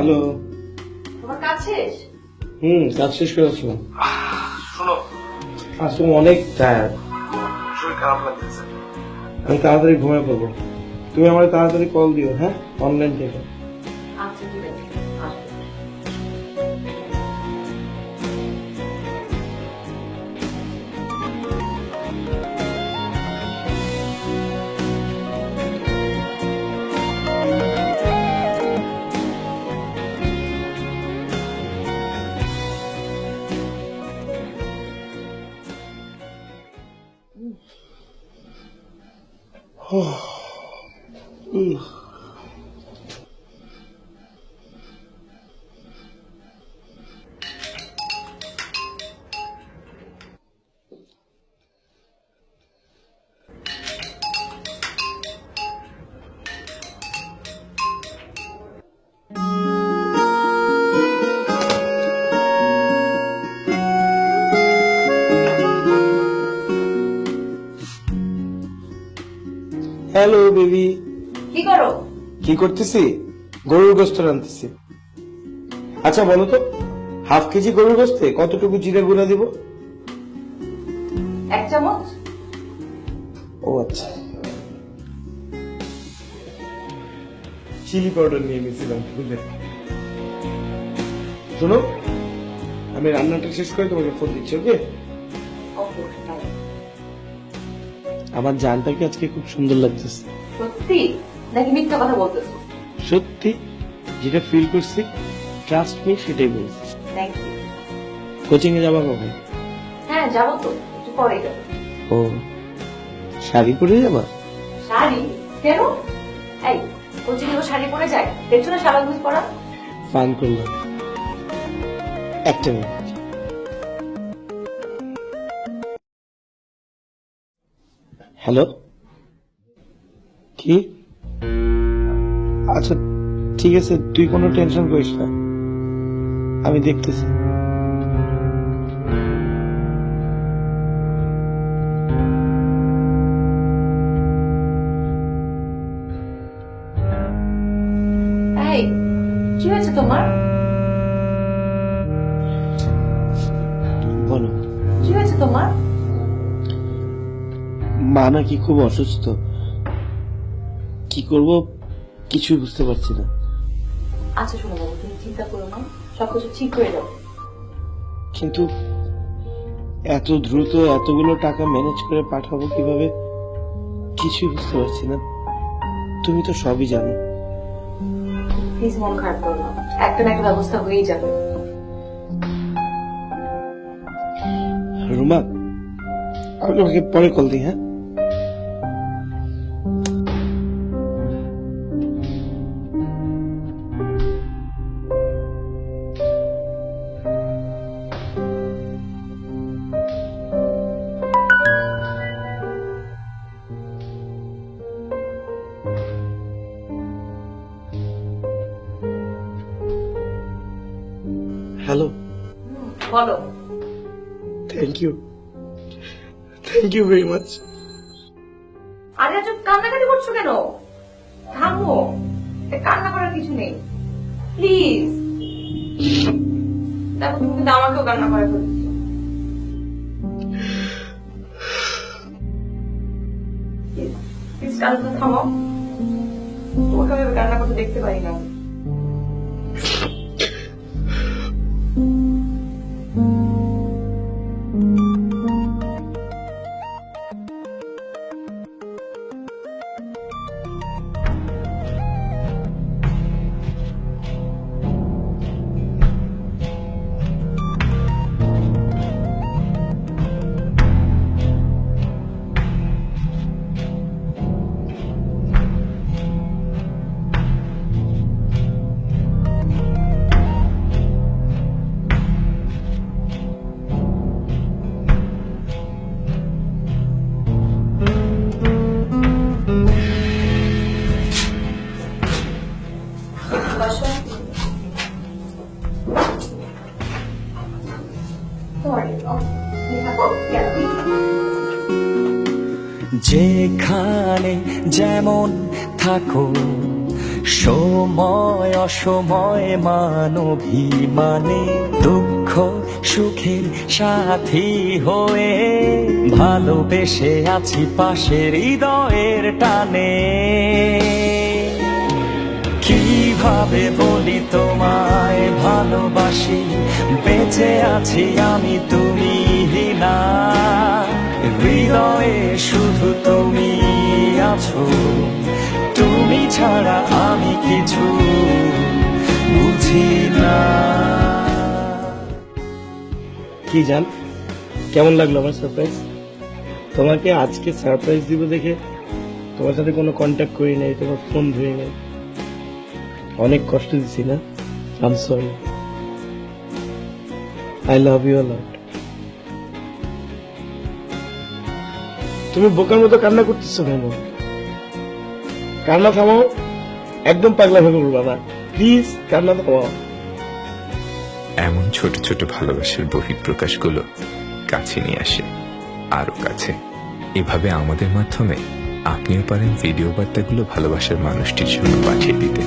Hello. তোমার কাজ শেষ? কাজ শেষ করে আসলাম। শোনো, আজকে অনেক টায়ার্ড, শরীর খারাপ লাগতেছে। আমি তাড়াতাড়ি ঘুমিয়ে পড়বো। তুমি আমার তাড়াতাড়ি কল দিও, হ্যাঁ, অনলাইন থেকে। আচ্ছা ঠিক আছে, আসো। Hello baby. কি করো? কি করতেছি? গরুর গোস্ত রাঁধতেছি। আচ্ছা বলো তো, হাফ কেজি গরুর গোস্তে কতটুকু জিরে গুঁড়া দিব? 1 চামচ। ও আচ্ছা, চিলি পাউডার নিয়ে নিয়েছিলাম বুঝলে। শোনো, আমি রান্নাটা শেষ করে তোমাকে ফোন দিচ্ছি, ওকে? ওকে, বাই। আমার জানটাকে আজকে খুব সুন্দর লাগতেছে। সত্যি নাকি মিথ্যা কথা বলতেছো? সত্যি, যেটা ফিল করছি, ট্রাস্ট মি, সেটাই বলছি। Thank you. কোচিং এ যাবা কখন? হ্যাঁ যাবো তো, একটু পরে যাবো। ও, শাড়ি পরে যাবা? শাড়ি? কেন? এই কোচিং এ শাড়ি পরে যায়? দেখছো না সারা গুজ পরা। ফান করলাম। একটা মিনিট। হ্যালো, কি? আচ্ছা ঠিক আছে, তুই কোনো টেনশন করিস না, আমি দেখতেছি। এই কি হয়েছে তোমার? বলো। কি হয়েছে তোমার? মা নাকি খুব অসুস্থ, কি করব কিছুই বুঝতে পারছি না। আচ্ছা শোনো বাবু, তুমি চিন্তা করো না, সবকিছু ঠিক হয়ে যাবে। কিন্তু এত দ্রুত এতগুলো টাকা ম্যানেজ করে পাঠাবো কিভাবে কিছুই বুঝতে পারছি না। তুমি তো সবই জানো। প্লিজ মন খারাপ করো না, একটা না একটা ব্যবস্থা হয়েই যাবে। রুমা, আমি তোমাকে পরে কল দিই, হ্যাঁ? হ্যালো। বলো। Thank you very much. আরে আজ কান্নাকাটি করছো কেন? থামো, কান্না করার কিছু নেই, প্লিজ। দেখো তুমি কিন্তু আমাকেও কান্না করে ফেলছো। প্লিজ কান্না থামো, তোমাকে আমি কান্না করতে দেখতে পারি না। যেখানে যেমন থাকো সময় অসময় মানবিমানে দুঃখ সুখের সাথী হয়ে ভালোবেসে আছি পাশের হৃদয়ের টানে। কিভাবে বলি তোমায় ভালোবাসি, বেঁচে আছি আমি তুমি না, হৃদয়ে শুধু তুমি আছো, তুমি ছাড়া আমি কিছু বুঝি না। কি জান, কেমন লাগলো আমার সারপ্রাইজ? তোমাকে আজকে সারপ্রাইজ দিব দেখে তোমার সাথে কোনো কন্ট্যাক্ট করি নাই, তোমার ফোন ধরে নাই। অনেক কষ্ট দিছি না? I am sorry. I love you a lot. তুমি বোকার মতো কান্না করতেছো কেন? কান্না থামাও, একদম পাগলা ভেবে বলবা না, প্লিজ কান্না থামাও। এমন ছোট ছোট ভালোবাসার বহিঃপ্রকাশগুলো কাছে নিয়ে আসে আরো কাছে। এভাবে আমাদের মাধ্যমে আপনিও পারেন ভিডিও বার্তাগুলো ভালোবাসার মানুষটির জন্য পাঠিয়ে দিতে।